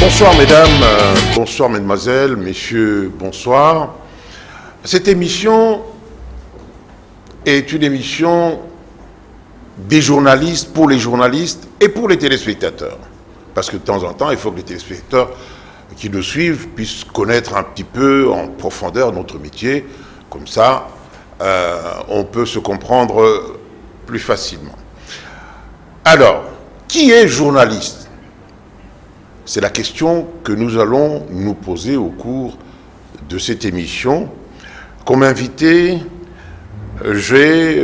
Bonsoir mesdames, bonsoir mesdemoiselles, messieurs, bonsoir. Cette émission est une émission des journalistes, pour les journalistes et pour les téléspectateurs. Parce que de temps en temps, il faut que les téléspectateurs qui nous suivent puissent connaître un petit peu en profondeur notre métier. Comme ça, on peut se comprendre plus facilement. Alors, qui est journaliste ? C'est la question que nous allons nous poser au cours de cette émission. Comme invité, j'ai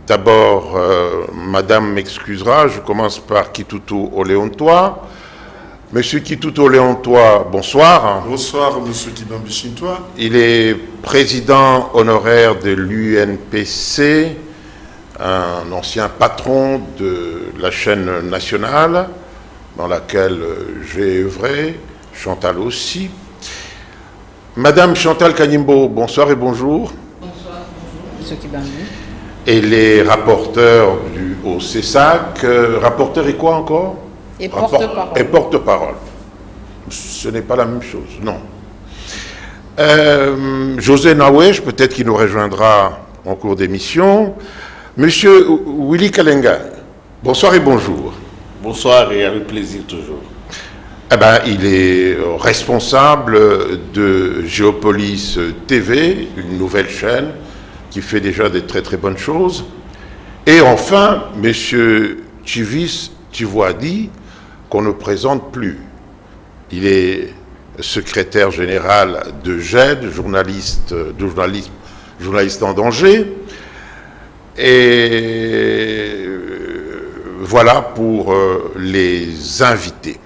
d'abord, Madame m'excusera, je commence par Kitutu Oleontoa. Monsieur Kitutu Oleontoa, bonsoir. Bonsoir, Monsieur Kibambichintoa. Il est président honoraire de l'UNPC, un ancien patron de la chaîne nationale, dans laquelle j'ai œuvré, Chantal aussi. Madame Chantal Kanimbo, bonsoir et bonjour. Bonsoir, bonjour, Monsieur Kibambi. Et les rapporteurs au CESAC, rapporteur et quoi encore ? Et porte-parole. Et porte-parole. Ce n'est pas la même chose, non. José Nawesh, peut-être qu'il nous rejoindra en cours d'émission. Monsieur Willy Kalenga, bonsoir et bonjour. Bonsoir et avec plaisir toujours. Eh ben, il est responsable de Géopolis TV, une nouvelle chaîne qui fait déjà des très très bonnes choses. Et enfin, monsieur Chivis Tivoadi, qu'on ne présente plus. Il est secrétaire général de GED, journaliste en danger. Et voilà pour les invités.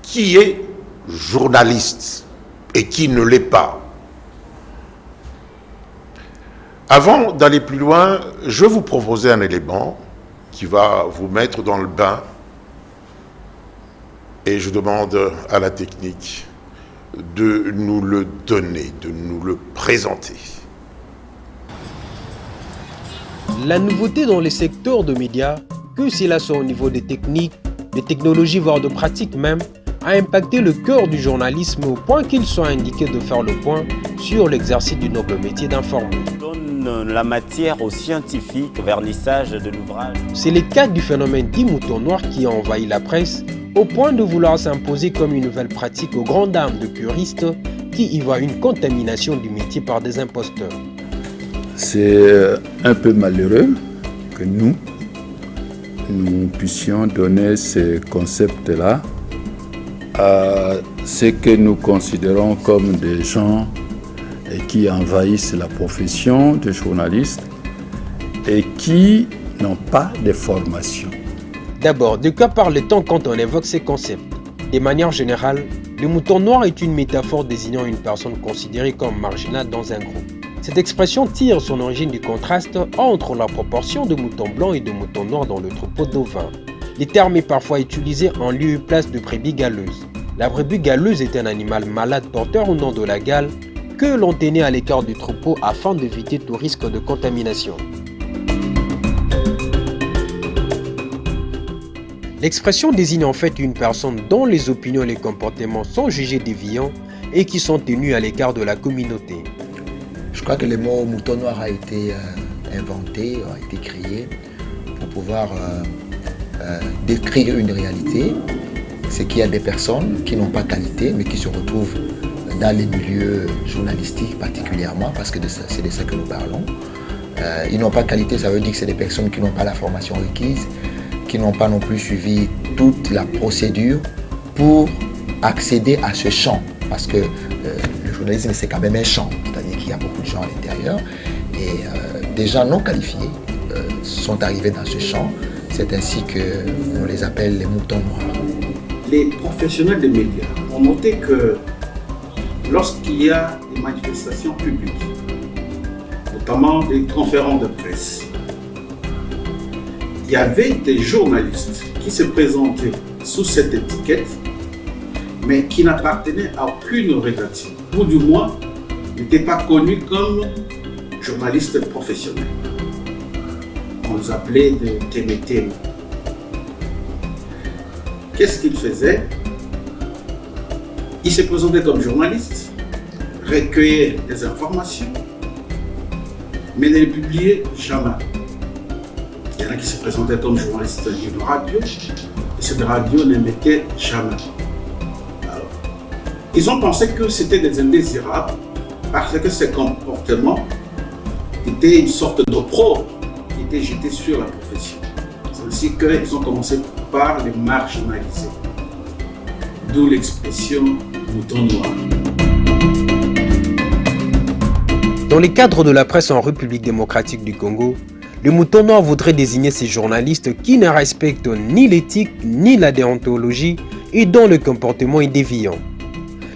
Qui est journaliste et qui ne l'est pas? Avant d'aller plus loin, je vais vous proposer un élément qui va vous mettre dans le bain. Et je demande à la technique de nous le donner, de nous le présenter. La nouveauté dans les secteurs de médias, que cela soit au niveau des techniques, des technologies, voire de pratiques même, a impacté le cœur du journalisme au point qu'il soit indiqué de faire le point sur l'exercice du noble métier d'informer. Donne la matière aux scientifiques, vernissage de l'ouvrage. C'est le cas du phénomène dit mouton noir qui a envahi la presse au point de vouloir s'imposer comme une nouvelle pratique aux grandes dames de puristes qui y voient une contamination du métier par des imposteurs. C'est un peu malheureux que nous puissions donner ce concept-là à ce que nous considérons comme des gens qui envahissent la profession de journaliste et qui n'ont pas de formation. D'abord, de quoi parle-t-on quand on évoque ces concepts ? De manière générale, le mouton noir est une métaphore désignant une personne considérée comme marginale dans un groupe. Cette expression tire son origine du contraste entre la proportion de moutons blancs et de moutons noirs dans le troupeau d'ovins. Le terme est parfois utilisé en lieu et place de brebis galeuse. La brebis galeuse est un animal malade porteur au nom de la gale que l'on tenait à l'écart du troupeau afin d'éviter tout risque de contamination. L'expression désigne en fait une personne dont les opinions et les comportements sont jugés déviants et qui sont tenus à l'écart de la communauté. Je crois que le mot mouton noir a été inventé, a été créé pour pouvoir décrire une réalité. C'est qu'il y a des personnes qui n'ont pas qualité mais qui se retrouvent dans les milieux journalistiques particulièrement, parce que c'est de ça que nous parlons. Ils n'ont pas qualité, ça veut dire que c'est des personnes qui n'ont pas la formation requise, qui n'ont pas non plus suivi toute la procédure pour accéder à ce champ. Parce que le journalisme, c'est quand même un champ, c'est-à-dire qu'il y a beaucoup de gens à l'intérieur. Et des gens non qualifiés sont arrivés dans ce champ. C'est ainsi qu'on les appelle les moutons noirs. Les professionnels des médias ont noté que lorsqu'il y a des manifestations publiques, notamment des conférences de presse, il y avait des journalistes qui se présentaient sous cette étiquette, mais qui n'appartenaient à aucune rédaction, ou du moins n'étaient pas connus comme journalistes professionnels. On les appelait des TMT, qu'est-ce qu'il faisait? Il se présentait comme journaliste, recueillait des informations, mais ne les publiait jamais. Il y en a qui se présentaient comme journaliste d'une radio, et cette radio ne mettait jamais. Alors, ils ont pensé que c'était des indésirables parce que ces comportements étaient une sorte d'opprobre qui était jeté sur la profession. C'est ainsi qu'ils ont commencé par les marginaliser. D'où l'expression mouton noir. Dans le cadre de la presse en République démocratique du Congo, le mouton noir voudrait désigner ces journalistes qui ne respectent ni l'éthique ni la déontologie et dont le comportement est déviant.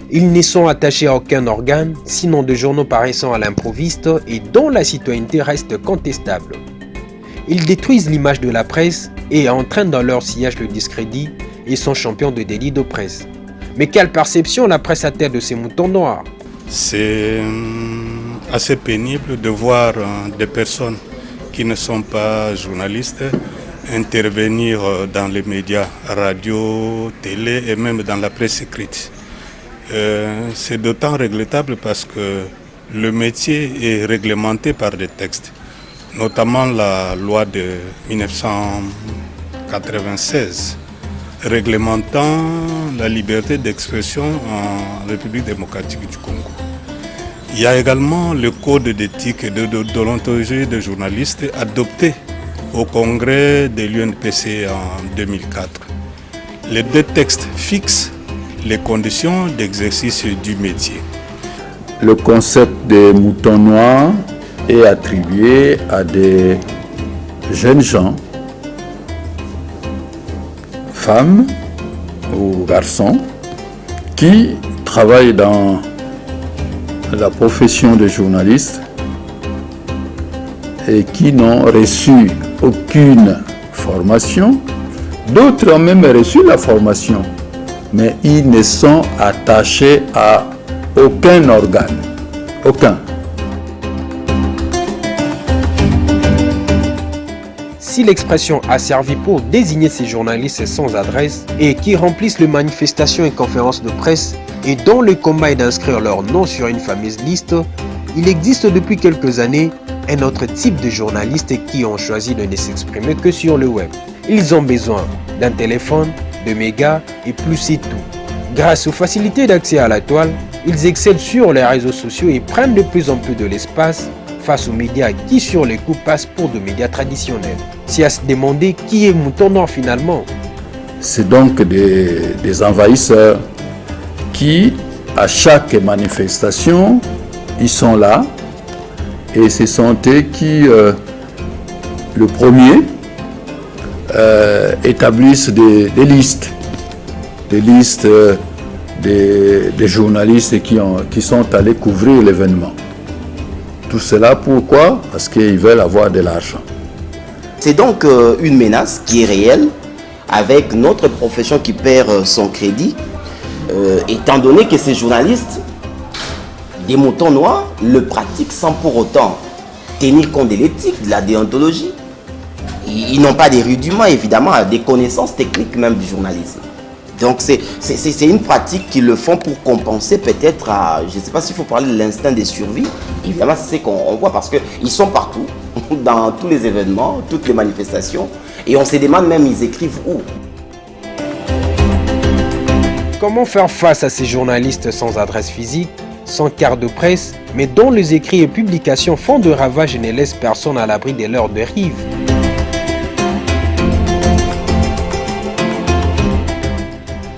Ils ne sont attachés à aucun organe, sinon de journaux paraissant à l'improviste et dont la citoyenneté reste contestable. Ils détruisent l'image de la presse et entraînent dans leur sillage le discrédit et sont champions de délit de presse. Mais quelle perception la presse a-t-elle de ces moutons noirs? C'est assez pénible de voir des personnes qui ne sont pas journalistes intervenir dans les médias, radio, télé et même dans la presse écrite. C'est d'autant regrettable parce que le métier est réglementé par des textes, notamment la loi de 1996 réglementant la liberté d'expression en République démocratique du Congo. Il y a également le code d'éthique et de déontologie des journalistes adopté au congrès de l'UNPC en 2004. Les deux textes fixent les conditions d'exercice du métier. Le concept des moutons noirs est attribué à des jeunes gens, femmes ou garçons, qui travaillent dans la profession de journaliste et qui n'ont reçu aucune formation. D'autres ont même reçu la formation, mais ils ne sont attachés à aucun organe. Aucun. Si l'expression a servi pour désigner ces journalistes sans adresse et qui remplissent les manifestations et conférences de presse et dont le combat est d'inscrire leur nom sur une fameuse liste, il existe depuis quelques années un autre type de journalistes qui ont choisi de ne s'exprimer que sur le web. Ils ont besoin d'un téléphone, de mégas et plus c'est tout. Grâce aux facilités d'accès à la toile, ils excellent sur les réseaux sociaux et prennent de plus en plus de l'espace face aux médias qui sur les coups passent pour de médias traditionnels. C'est à se demander qui est mouton noir finalement. C'est donc des envahisseurs qui, à chaque manifestation, ils sont là et ce sont eux qui, le premier, établissent des listes des journalistes qui sont allés couvrir l'événement. Tout cela pourquoi? Parce qu'ils veulent avoir de l'argent. C'est donc une menace qui est réelle avec notre profession qui perd son crédit, étant donné que ces journalistes, des moutons noirs, le pratiquent sans pour autant tenir compte de l'éthique, de la déontologie. Ils n'ont pas des rudiments, évidemment, des connaissances techniques même du journalisme. Donc c'est une pratique qu'ils le font pour compenser peut-être à, je ne sais pas s'il faut parler de l'instinct de survie. Évidemment, c'est ce qu'on voit parce qu'ils sont partout, dans tous les événements, toutes les manifestations. Et on se demande même, ils écrivent où? Comment faire face à ces journalistes sans adresse physique, sans carte de presse, mais dont les écrits et publications font de ravages et ne laissent personne à l'abri de leurs dérives?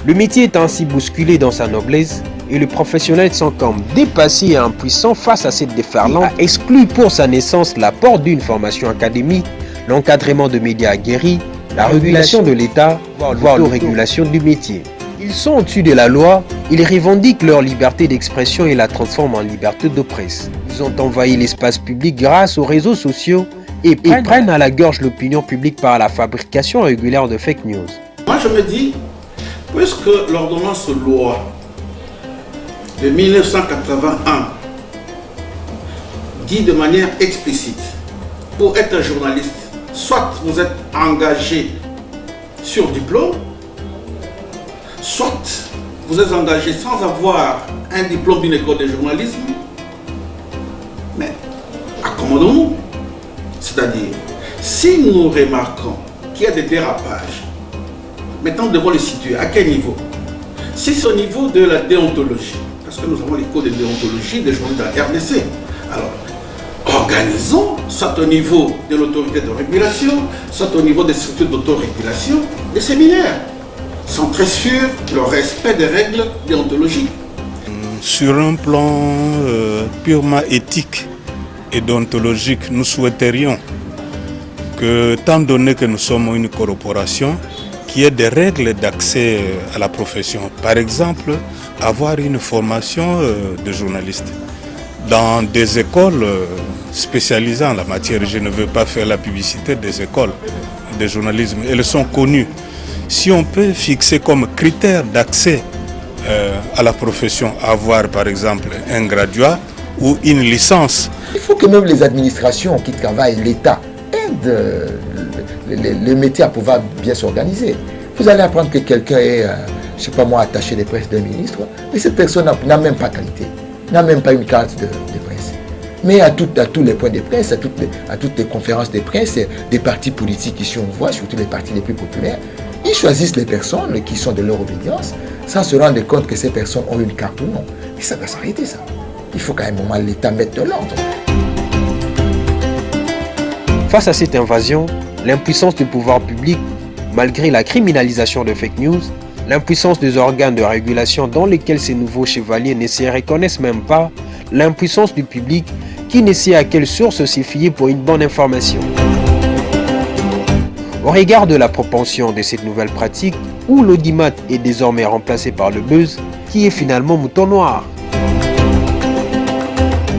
Le métier est ainsi bousculé dans sa noblesse et les professionnels sont comme dépassés et impuissants face à cette déferlante, exclu pour sa naissance l'apport d'une formation académique, l'encadrement de médias aguerris, la régulation de l'État, voire l'autorégulation du métier. Ils sont au-dessus de la loi, ils revendiquent leur liberté d'expression et la transforment en liberté de presse. Ils ont envahi l'espace public grâce aux réseaux sociaux et prennent à la gorge l'opinion publique par la fabrication régulière de fake news. Moi je me dis, puisque l'ordonnance loi de 1981 dit de manière explicite, pour être un journaliste, soit vous êtes engagé sur diplôme, soit vous êtes engagé sans avoir un diplôme d'une école de journalisme, mais accommodons-nous. C'est-à-dire, si nous remarquons qu'il y a des dérapages, maintenant nous devons les situer. À quel niveau? Si c'est au niveau de la déontologie, parce que nous avons les codes de déontologie des journalistes de la RDC. Alors, organisons, soit au niveau de l'autorité de régulation, soit au niveau des structures d'autorégulation, des séminaires, centrés sur le respect des règles déontologiques. Sur un plan purement éthique et déontologique, nous souhaiterions que, étant donné que nous sommes une corporation, qu'il y ait des règles d'accès à la profession. Par exemple, avoir une formation de journaliste dans des écoles spécialisées en la matière. Je ne veux pas faire la publicité des écoles de journalisme. Elles sont connues. Si on peut fixer comme critère d'accès à la profession, avoir par exemple un graduat ou une licence. Il faut que même les administrations qui travaillent, l'État, aident le métier à pouvoir bien s'organiser. Vous allez apprendre que quelqu'un est, je ne sais pas moi, attaché de presse d'un ministre, mais cette personne n'a même pas qualité, n'a même pas une carte de presse. Mais à tous les points de presse, à toutes les conférences de presse, des partis politiques ici on voit, surtout les partis les plus populaires, ils choisissent les personnes qui sont de leur obédience sans se rendre compte que ces personnes ont une carte ou non. Et ça va s'arrêter ça. Il faut quand même moment l'État mette de l'ordre. Face à cette invasion, l'impuissance du pouvoir public, malgré la criminalisation de fake news, l'impuissance des organes de régulation dans lesquels ces nouveaux chevaliers ne se reconnaissent même pas, l'impuissance du public qui ne sait à quelle source se fier pour une bonne information. Au regard de la propension de cette nouvelle pratique, où l'audimat est désormais remplacé par le buzz, qui est finalement mouton noir.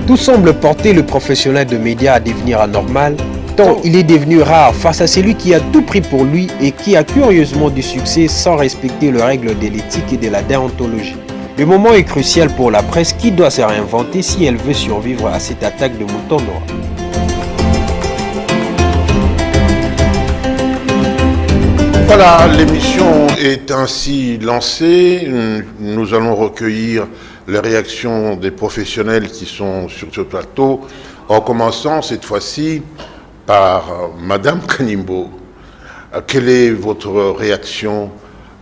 Tout semble porter le professionnel de médias à devenir anormal, tant il est devenu rare face à celui qui a tout pris pour lui et qui a curieusement du succès sans respecter les règles de l'éthique et de la déontologie. Le moment est crucial pour la presse qui doit se réinventer si elle veut survivre à cette attaque de mouton noir. Voilà, l'émission est ainsi lancée. Nous allons recueillir les réactions des professionnels qui sont sur ce plateau, en commençant cette fois-ci par Madame Kanimbo. Quelle est votre réaction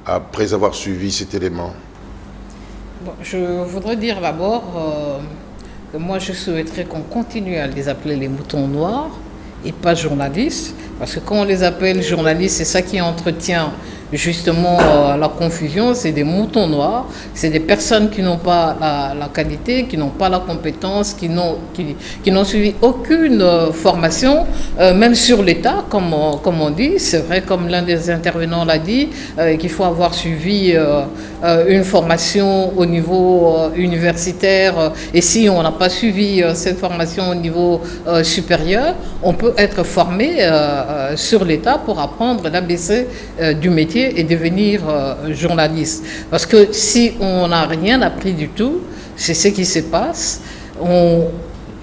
après avoir suivi cet élément? Bon, je voudrais dire d'abord que moi je souhaiterais qu'on continue à les appeler les moutons noirs et pas journalistes, parce que quand on les appelle journalistes, c'est ça qui entretient justement la confusion. C'est des moutons noirs, c'est des personnes qui n'ont pas la qualité, qui n'ont pas la compétence, qui n'ont suivi aucune formation, même sur l'État, comme on dit. C'est vrai, comme l'un des intervenants l'a dit, qu'il faut avoir suivi une formation au niveau universitaire, et si on n'a pas suivi cette formation au niveau supérieur, on peut être formé sur l'État pour apprendre l'ABC du métier et devenir journaliste. Parce que si on n'a rien appris du tout, c'est ce qui se passe.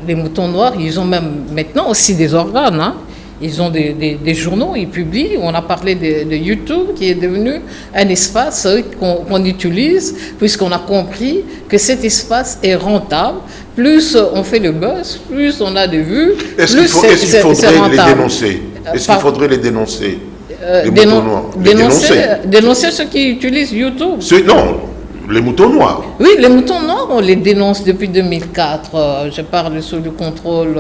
Les moutons noirs, ils ont même maintenant aussi des organes. Hein. Ils ont des journaux, ils publient. On a parlé de YouTube qui est devenu un espace qu'on utilise puisqu'on a compris que cet espace est rentable. Plus on fait le buzz, plus on a de vues, plus c'est rentable. Est-ce qu'il faudrait les dénoncer? Est-ce qu'il faudrait les dénoncer? Dénoncer ceux qui utilisent YouTube. Non, les moutons noirs. Oui, les moutons noirs, on les dénonce depuis 2004. Je parle sous le contrôle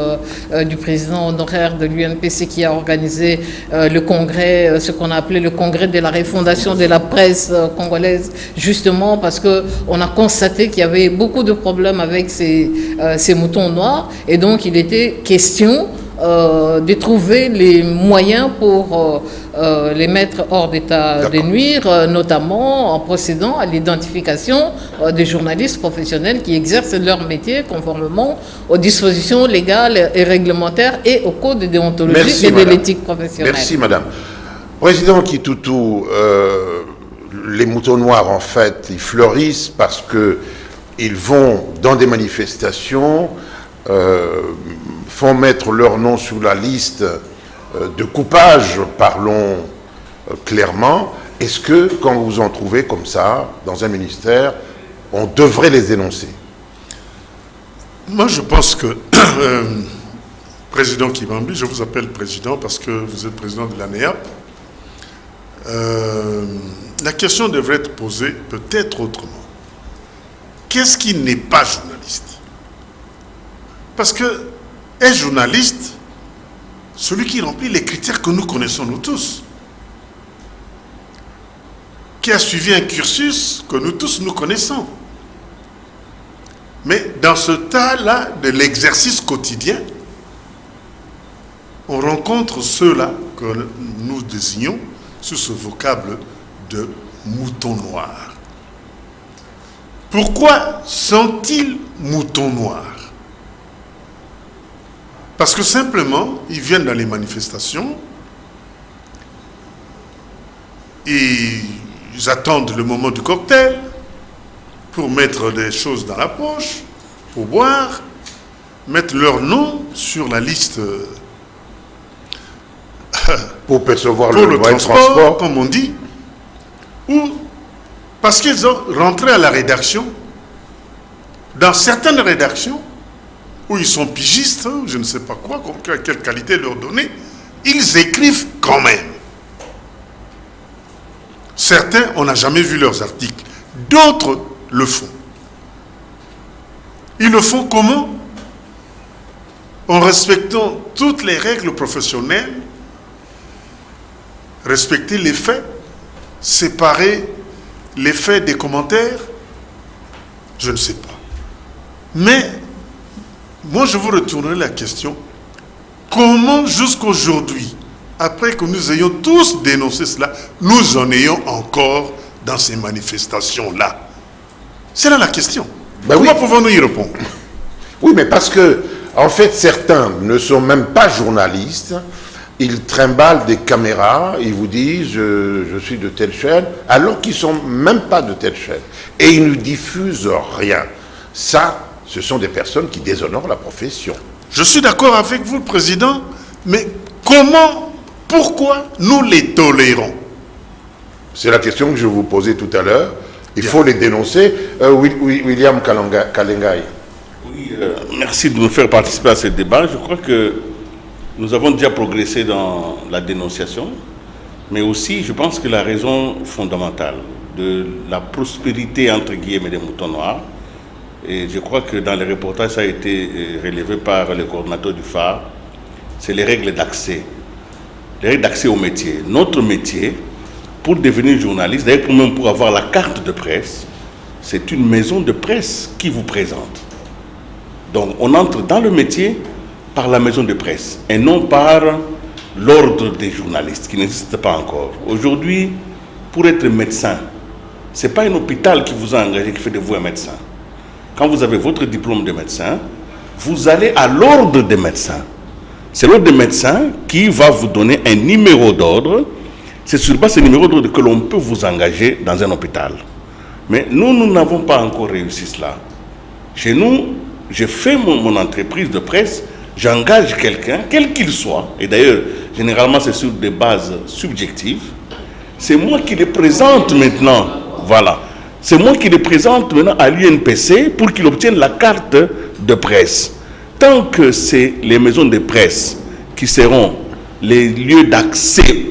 du président honoraire de l'UNPC qui a organisé le congrès, ce qu'on a appelé le congrès de la refondation de la presse congolaise, justement parce qu'on a constaté qu'il y avait beaucoup de problèmes avec ces moutons noirs. Et donc, il était question de trouver les moyens pour les mettre hors d'état de nuire, notamment en procédant à l'identification des journalistes professionnels qui exercent leur métier conformément aux dispositions légales et réglementaires et au code de déontologie et de l'éthique professionnelle. Merci, madame. Président Kitoutou, les moutons noirs, en fait, ils fleurissent parce qu'ils vont dans des manifestations, font mettre leur nom sur la liste de coupage, parlons clairement, Est-ce que, quand vous en trouvez comme ça, dans un ministère, on devrait les dénoncer? Moi, je pense que, Président Kibambi, je vous appelle président parce que vous êtes président de l'ANEAP, la question devrait être posée peut-être autrement. Qu'est-ce qui n'est pas journaliste? Parce que est journaliste celui qui remplit les critères que nous connaissons nous tous, qui a suivi un cursus que nous tous nous connaissons. Mais dans ce tas-là de l'exercice quotidien, on rencontre ceux-là que nous désignons sous ce vocable de moutons noirs. Pourquoi sont-ils moutons noirs? Parce que simplement, ils viennent dans les manifestations, ils attendent le moment du cocktail pour mettre des choses dans la poche, pour boire, mettre leur nom sur la liste pour percevoir pour le transport, transport, comme on dit, ou parce qu'ils ont rentré à la rédaction, dans certaines rédactions, où ils sont pigistes, je ne sais pas quoi, quelle qualité leur donner, ils écrivent quand même. Certains, on n'a jamais vu leurs articles. D'autres le font. Ils le font comment? En respectant toutes les règles professionnelles, respecter les faits, séparer les faits des commentaires, je ne sais pas. Mais, moi je vous retournerai la question, comment jusqu'aujourd'hui, après que nous ayons tous dénoncé cela, nous en ayons encore dans ces manifestations-là? C'est là la question. Ben comment oui. pouvons-nous y répondre? Oui, mais parce que, en fait, certains ne sont même pas journalistes. Ils trimballent des caméras, ils vous disent je suis de telle chaîne, alors qu'ils ne sont même pas de telle chaîne. Et ils ne diffusent rien. Ça, ce sont des personnes qui déshonorent la profession. Je suis d'accord avec vous, le Président, mais comment, pourquoi nous les tolérons? C'est la question que je vous posais tout à l'heure. Il faut les dénoncer. William Kalengai. Oui, merci de nous faire participer à ce débat. Je crois que nous avons déjà progressé dans la dénonciation, mais aussi, je pense que la raison fondamentale de la prospérité, entre guillemets, des moutons noirs, et je crois que dans les reportages, ça a été relevé par le coordinateur du phare, c'est les règles d'accès. Les règles d'accès au métier. Notre métier, pour devenir journaliste, d'ailleurs même pour avoir la carte de presse, c'est une maison de presse qui vous présente. Donc on entre dans le métier par la maison de presse et non par l'ordre des journalistes qui n'existe pas encore. Aujourd'hui, pour être médecin, ce n'est pas un hôpital qui vous a engagé, qui fait de vous un médecin. Quand vous avez votre diplôme de médecin, vous allez à l'ordre des médecins. C'est l'ordre des médecins qui va vous donner un numéro d'ordre. C'est sur base de ce numéro d'ordre que l'on peut vous engager dans un hôpital. Mais nous n'avons pas encore réussi cela. Chez nous, je fais mon entreprise de presse, j'engage quelqu'un, quel qu'il soit, et d'ailleurs, généralement c'est sur des bases subjectives, c'est moi qui les présente maintenant, voilà. C'est moi qui les présente maintenant à l'UNPC pour qu'il obtienne la carte de presse. Tant que c'est les maisons de presse qui seront les lieux d'accès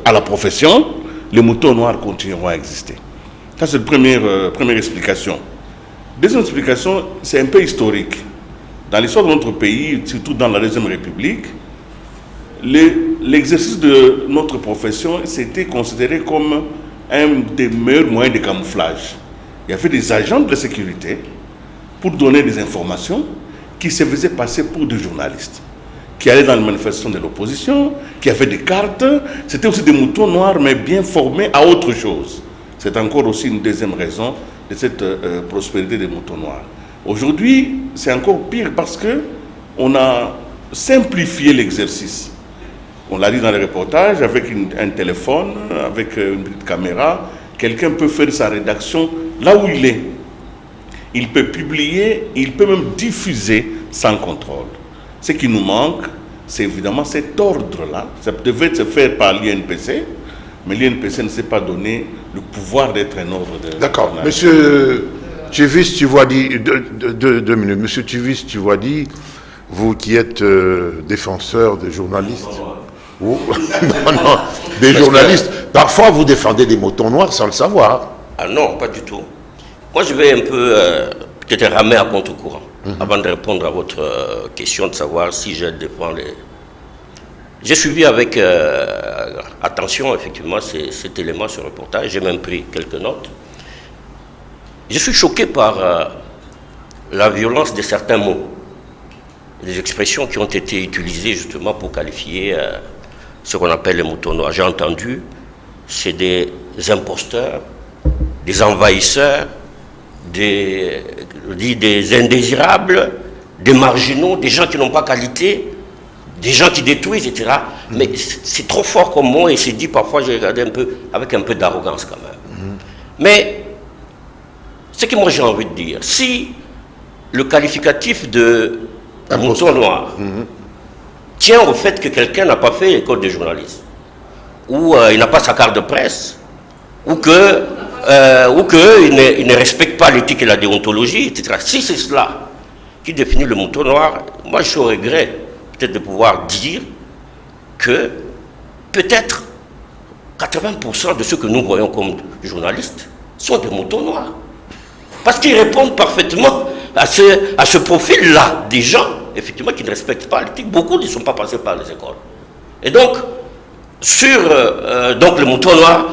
à la profession, les moutons noirs continueront à exister. Ça, c'est la première explication. Deuxième explication, c'est un peu historique. Dans l'histoire de notre pays, surtout dans la Deuxième République, l'exercice de notre profession, c'était considéré comme un des meilleurs moyens de camouflage. Il y avait des agents de sécurité pour donner des informations qui se faisaient passer pour des journalistes, qui allaient dans les manifestations de l'opposition, qui avaient des cartes. C'était aussi des moutons noirs, mais bien formés à autre chose. C'est encore aussi une deuxième raison de cette prospérité des moutons noirs. Aujourd'hui, c'est encore pire parce qu'on a simplifié l'exercice. On l'a dit dans les reportages, avec un téléphone, avec une petite caméra, quelqu'un peut faire sa rédaction là où il est. Il peut publier, il peut même diffuser sans contrôle. Ce qui nous manque, c'est évidemment cet ordre-là. Ça devait se faire par l'INPC, mais l'INPC ne s'est pas donné le pouvoir d'être un ordre de... D'accord. Monsieur Tchivis Tivoidi, 2 minutes. Monsieur Tchivis Tivoidi, vous qui êtes défenseur des journalistes, non, des journalistes, parfois vous défendez des moutons noirs sans le savoir. Ah non, pas du tout. Moi, je vais un peu peut-être ramer à contre-courant avant de répondre à votre question de savoir si je défends les... J'ai suivi avec attention, effectivement, cet élément, ce reportage. J'ai même pris quelques notes. Je suis choqué par la violence de certains mots, des expressions qui ont été utilisées justement pour qualifier ce qu'on appelle les moutons noirs. J'ai entendu, c'est des imposteurs, des envahisseurs, des indésirables, des marginaux, des gens qui n'ont pas qualité, des gens qui détruisent, etc. Mais c'est trop fort comme mot et c'est dit parfois, j'ai regardé un peu, avec un peu d'arrogance quand même. Mais ce que moi j'ai envie de dire, si le qualificatif de mouton noir tient au fait que quelqu'un n'a pas fait l'école de journaliste, ou il n'a pas sa carte de presse, ou qu'il ne respecte pas l'éthique et la déontologie, etc. Si c'est cela qui définit le mouton noir, moi je suis au regret peut-être de pouvoir dire que peut-être 80% de ceux que nous voyons comme journalistes sont des moutons noirs. Parce qu'ils répondent parfaitement à ce profil-là des gens, effectivement, qui ne respectent pas l'éthique. Beaucoup ne sont pas passés par les écoles. Et donc, sur donc les moutons noirs,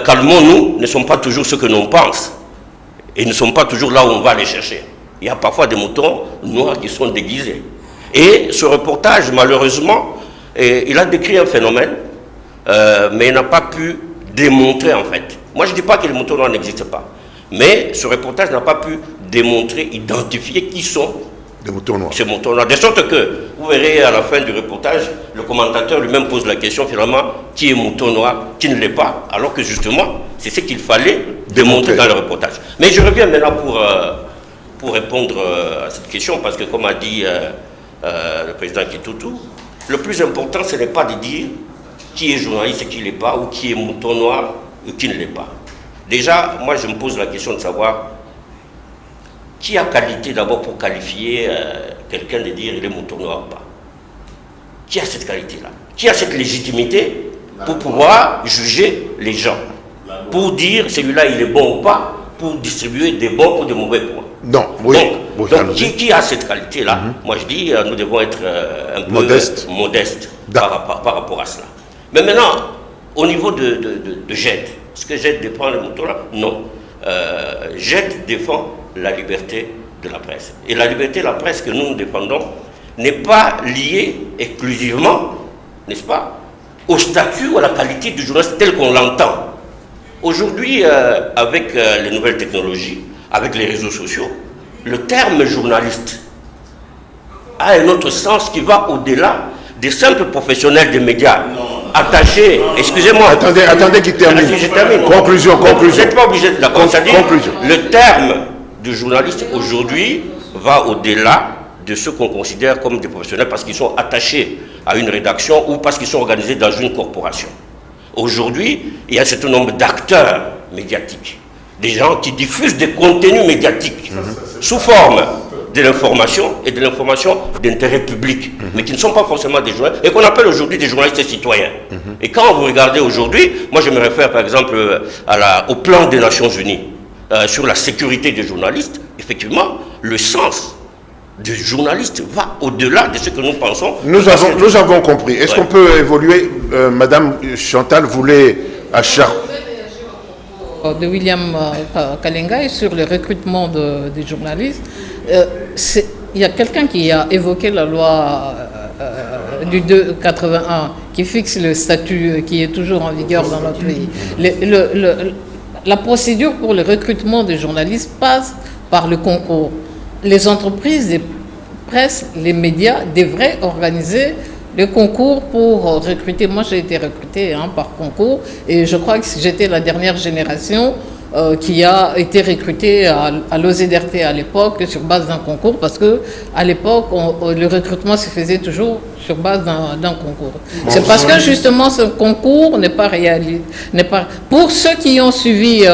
calmons-nous, ne sont pas toujours ce que l'on pense. Et ne sont pas toujours là où on va les chercher. Il y a parfois des moutons noirs qui sont déguisés. Et ce reportage, malheureusement, il a décrit un phénomène, mais il n'a pas pu démontrer, en fait. Moi, je ne dis pas que les moutons noirs n'existent pas. Mais ce reportage n'a pas pu démontrer, identifier qui sont des moutons noirs. Ces moutons noirs. De sorte que, vous verrez à la fin du reportage, le commentateur lui-même pose la question finalement, qui est mouton noir, qui ne l'est pas, alors que justement, c'est ce qu'il fallait démontrer dans le reportage. Mais je reviens maintenant pour répondre à cette question, parce que comme a dit le président Kitoutou, le plus important, ce n'est pas de dire qui est journaliste et qui ne l'est pas, ou qui est mouton noir ou qui ne l'est pas. Déjà, moi, je me pose la question de savoir qui a qualité d'abord pour qualifier quelqu'un de dire il est mouton noir ou pas. Qui a cette qualité-là? Qui a cette légitimité pour pouvoir juger les gens? Pour dire celui-là il est bon ou pas, pour distribuer des bons ou des mauvais points. Non, oui. Donc qui a cette qualité-là? Moi je dis, nous devons être un peu modestes par rapport à cela. Mais maintenant, au niveau de GED, est-ce que GED défend les moutons là? Non. GED défend la liberté de la presse. Et la liberté de la presse que nous défendons n'est pas liée exclusivement, n'est-ce pas, au statut ou à la qualité du journaliste tel qu'on l'entend. Aujourd'hui, avec les nouvelles technologies, avec les réseaux sociaux, le terme journaliste a un autre sens qui va au-delà des simples professionnels des médias attachés. Excusez-moi. Attendez qu'il termine. Je termine. Conclusion. Vous n'êtes pas obligé de la conclusion. Conclusion. Le terme de journaliste aujourd'hui va au-delà de ceux qu'on considère comme des professionnels parce qu'ils sont attachés à une rédaction ou parce qu'ils sont organisés dans une corporation. Aujourd'hui, il y a un certain nombre d'acteurs médiatiques, des gens qui diffusent des contenus médiatiques sous forme de l'information et de l'information d'intérêt public, mais qui ne sont pas forcément des journalistes et qu'on appelle aujourd'hui des journalistes citoyens. Et quand vous regardez aujourd'hui, moi je me réfère par exemple au plan des Nations Unies sur la sécurité des journalistes, effectivement, le sens du journaliste va au-delà de ce que nous pensons. Nous avons compris. Est-ce qu'on peut évoluer Madame Chantal voulait à de William Kalenga sur le recrutement des journalistes. Il y a quelqu'un qui a évoqué la loi du 281 qui fixe le statut qui est toujours en vigueur dans notre pays. La procédure pour le recrutement des journalistes passe par le concours. Les entreprises de presse, les médias devraient organiser le concours pour recruter. Moi, j'ai été recrutée par concours et je crois que j'étais la dernière génération qui a été recrutée à l'OZRT à l'époque sur base d'un concours parce que à l'époque, le recrutement se faisait toujours sur base d'un concours. C'est parce que justement ce concours n'est pas réalisé. Pour ceux qui ont suivi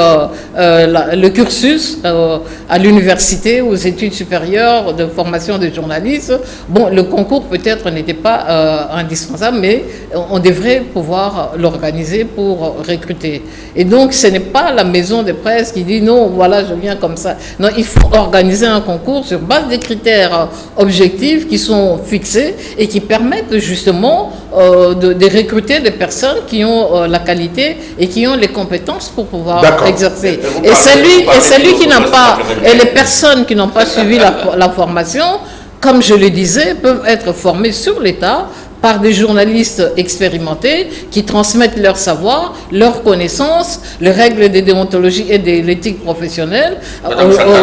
le cursus à l'université, aux études supérieures de formation de journalistes, bon, le concours peut-être n'était pas indispensable, mais on devrait pouvoir l'organiser pour recruter. Et donc ce n'est pas la maison de presse qui dit non, voilà, je viens comme ça. Non, il faut organiser un concours sur base des critères objectifs qui sont fixés et qui permettent justement de recruter des personnes qui ont la qualité et qui ont les compétences pour pouvoir exercer. Et celui qui n'a pas, et les personnes qui n'ont pas suivi la formation, comme je le disais, peuvent être formées sur l'État par des journalistes expérimentés qui transmettent leur savoir, leurs connaissances, les règles de déontologie et de l'éthique professionnelle.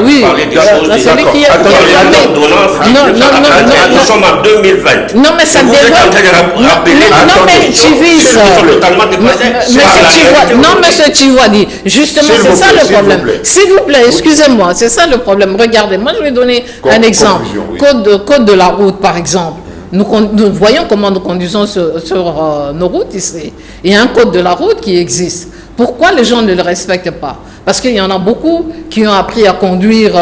Oui, celui qui est nous sommes en 2020. Non, mais ça non, mais Chivis. Non, monsieur Chiwadi, justement, c'est ça le problème. S'il vous plaît, excusez-moi, c'est ça le problème. Regardez, moi je vais donner un exemple. Code de la route, par exemple. Nous voyons comment nous conduisons sur nos routes ici. Il y a un code de la route qui existe. Pourquoi les gens ne le respectent pas? Parce qu'il y en a beaucoup qui ont appris à conduire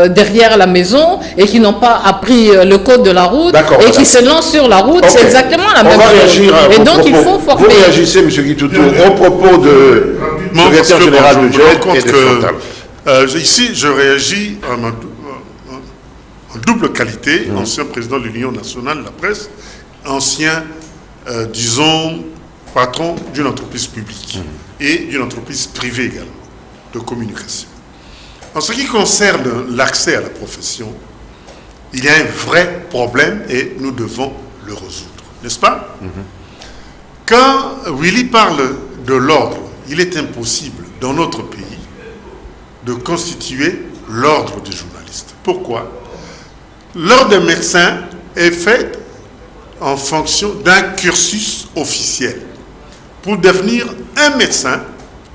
derrière la maison et qui n'ont pas appris le code de la route et qui se lancent sur la route. C'est exactement la même chose. Et donc il faut former. Vous réagissez, M. Guitoutou, au propos de secrétaire général de GED et de Chantal. Ici, je réagis en double qualité, ancien président de l'Union nationale de la presse, ancien, disons, patron d'une entreprise publique et d'une entreprise privée également, de communication. En ce qui concerne l'accès à la profession, il y a un vrai problème et nous devons le résoudre, n'est-ce pas? Quand Willy parle de l'ordre, il est impossible dans notre pays de constituer l'ordre des journalistes. Pourquoi? L'ordre des médecins est fait en fonction d'un cursus officiel. Pour devenir un médecin,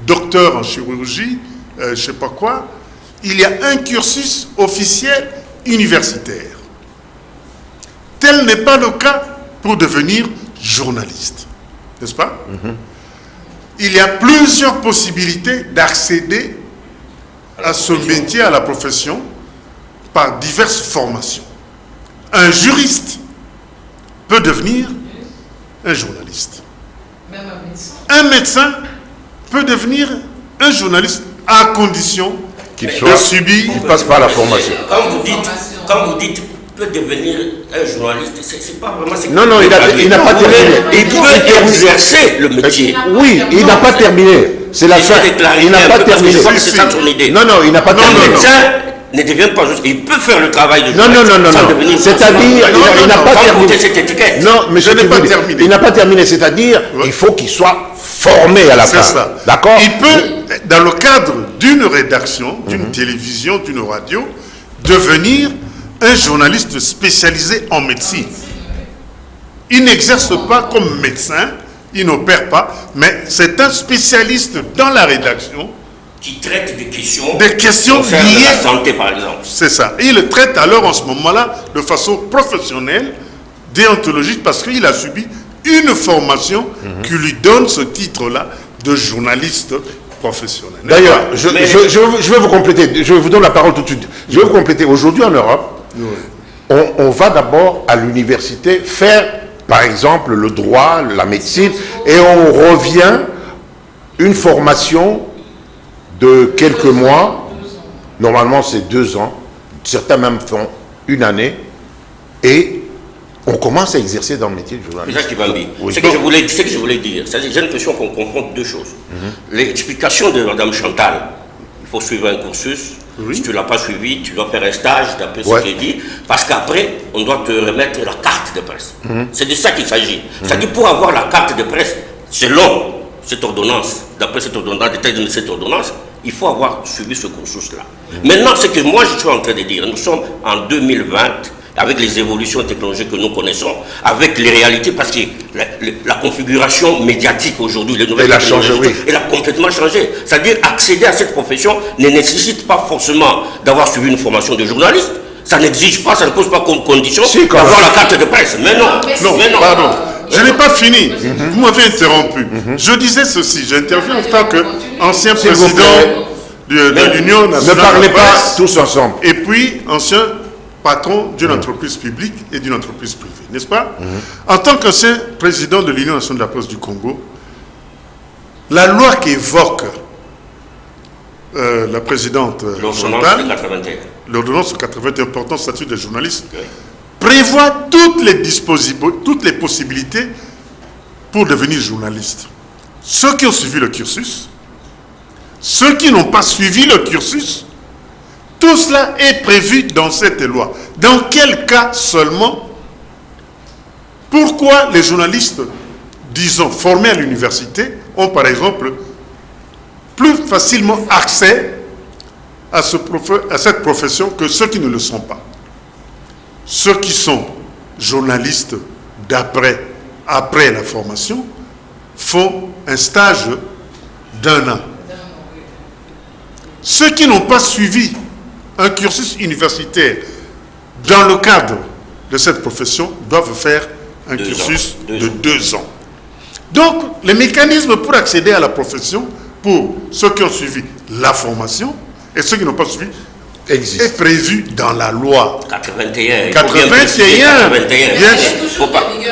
docteur en chirurgie, je ne sais pas quoi, il y a un cursus officiel universitaire. Tel n'est pas le cas pour devenir journaliste, n'est-ce pas? Il y a plusieurs possibilités d'accéder à ce métier, à la profession, par diverses formations. Un juriste peut devenir un journaliste. Un médecin peut devenir un journaliste à condition qu'il passe par la formation. Quand vous dites peut devenir un journaliste, c'est pas vraiment... Non, il n'a pas terminé. Il peut exercer le métier. Oui, il n'a pas terminé. C'est la fin. Il n'a pas terminé. C'est ça son idée. Non, il n'a pas terminé. Le médecin ne devient pas juste... Il peut faire le travail de journaliste. C'est-à-dire, il n'a pas terminé. Cette étiquette. Non, mais je n'ai pas terminé. Il n'a pas terminé, c'est-à-dire, il faut qu'il soit formé à la fin. C'est ça. D'accord? Il peut, dans le cadre d'une rédaction, d'une télévision, d'une radio, devenir un journaliste spécialisé en médecine. Il n'exerce pas comme médecin, il n'opère pas, mais c'est un spécialiste dans la rédaction qui traite des questions liées à la santé, par exemple. C'est ça. Il le traite alors en ce moment-là de façon professionnelle, déontologique, parce qu'il a subi une formation qui lui donne ce titre-là de journaliste professionnel. D'ailleurs, je vais vous compléter, je vous donne la parole tout de suite. Je vais vous compléter. Aujourd'hui en Europe, on va d'abord à l'université faire, par exemple, le droit, la médecine, et on revient une formation de quelques mois. Normalement, c'est 2 ans. Certains même font 1 année. Et on commence à exercer dans le métier de journaliste. Ce que je voulais dire, c'est-à-dire j'ai l'impression qu'on confronte 2 choses. L'explication de Mme Chantal, il faut suivre un cursus. Si tu ne l'as pas suivi, tu dois faire un stage, d'après ce qui est dit, parce qu'après, on doit te remettre la carte de presse. C'est de ça qu'il s'agit. C'est-à-dire, pour avoir la carte de presse, selon cette ordonnance, d'après cette ordonnance, détail de cette ordonnance, il faut avoir suivi ce cursus-là. Maintenant, ce que moi je suis en train de dire, nous sommes en 2020, avec les évolutions technologiques que nous connaissons, avec les réalités, parce que la configuration médiatique aujourd'hui, les nouvelles technologies, elle a complètement changé. C'est-à-dire accéder à cette profession ne nécessite pas forcément d'avoir suivi une formation de journaliste. ça n'exige pas, ça ne pose pas comme condition quand d'avoir même. la carte de presse. Mais non, pardon. Je n'ai pas fini. Vous m'avez interrompu. Je disais ceci. J'interviens en tant qu'ancien président de l'Union nationale. Ne parlez de pas presse, tous ensemble. et puis ancien patron d'une entreprise publique et d'une entreprise privée, n'est-ce pas? En tant qu'ancien président de l'Union nationale de la presse du Congo, la loi qu'évoque la présidente Chantal, l'ordonnance de 81 portant statut des journalistes, prévoit toutes les possibilités pour devenir journaliste. Ceux qui ont suivi le cursus, ceux qui n'ont pas suivi le cursus, tout cela est prévu dans cette loi. Dans quel cas seulement? Pourquoi les journalistes, disons, formés à l'université, ont par exemple plus facilement accès à cette profession que ceux qui ne le sont pas? Ceux qui sont journalistes après la formation font un stage d'1 an. Ceux qui n'ont pas suivi un cursus universitaire dans le cadre de cette profession doivent faire un cursus de 2 ans. Donc, les mécanismes pour accéder à la profession, pour ceux qui ont suivi la formation et ceux qui n'ont pas suivi, est prévu dans la loi. 81. 81. Bien sûr.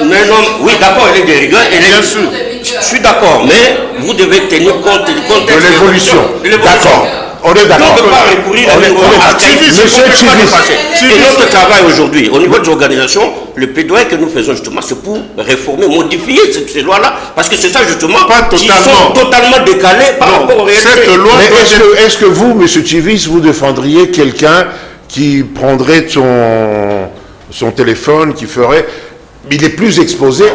Mais non, oui, d'accord, elle est de rigueur. Bien sûr. Je suis d'accord, mais vous devez tenir compte du contexte De l'évolution. D'accord. On est d'accord. On ne peut pas recourir à Monsieur Chivis. Et notre travail aujourd'hui, au niveau des organisations, le plaidoyer que nous faisons justement, c'est pour réformer, modifier ces lois-là, parce que c'est ça justement qui sont totalement décalés par rapport aux réalités. Mais est-ce que vous, Monsieur Chivis, vous défendriez quelqu'un qui prendrait son téléphone, qui ferait... Il est plus exposé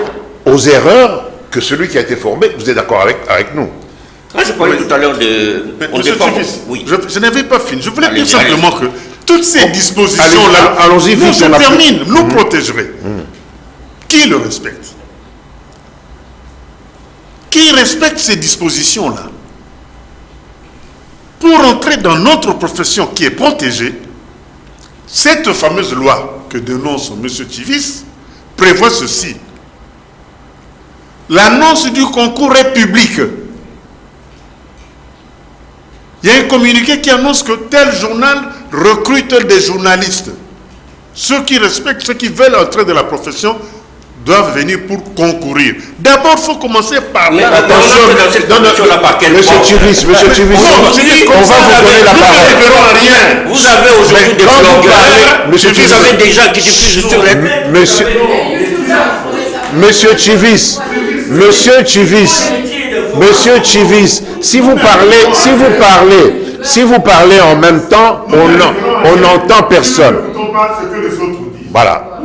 aux erreurs que celui qui a été formé. Vous êtes d'accord avec nous? Je parlais tout à l'heure de... Monsieur Chivis, je n'avais pas fini. Je voulais dire simplement que toutes ces dispositions-là, allons-y vite, je termine, nous protégeraient. Qui le respecte? Qui respecte ces dispositions-là? Pour entrer dans notre profession qui est protégée, cette fameuse loi que dénonce M. Chivis prévoit ceci. L'annonce du concours est publique. Il y a un communiqué qui annonce que tel journal recrute des journalistes. Ceux qui respectent, ceux qui veulent entrer dans la profession doivent venir pour concourir. D'abord, il faut commencer par... Mais attention, Monsieur Chivis, on va vous donner la parole. Vous avez aujourd'hui des blogueurs, vous avez des gens qui diffusent sur les... Monsieur Chivis, si vous parlez en même temps, on n'entend personne. Voilà.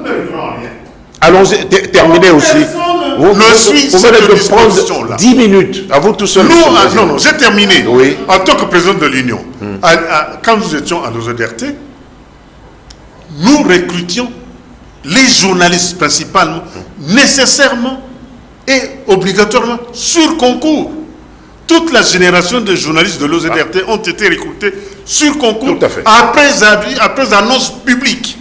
Allons-y, terminez aussi. Vous venez de prendre 10 minutes. À vous tout seul. Non, j'ai terminé. Oui. En tant que président de l'Union, quand nous étions à l'OZRT, nous recrutions les journalistes principalement, nécessairement et obligatoirement sur concours. Toute la génération de journalistes de l'OZRT ont été recrutés sur concours après annonce publique,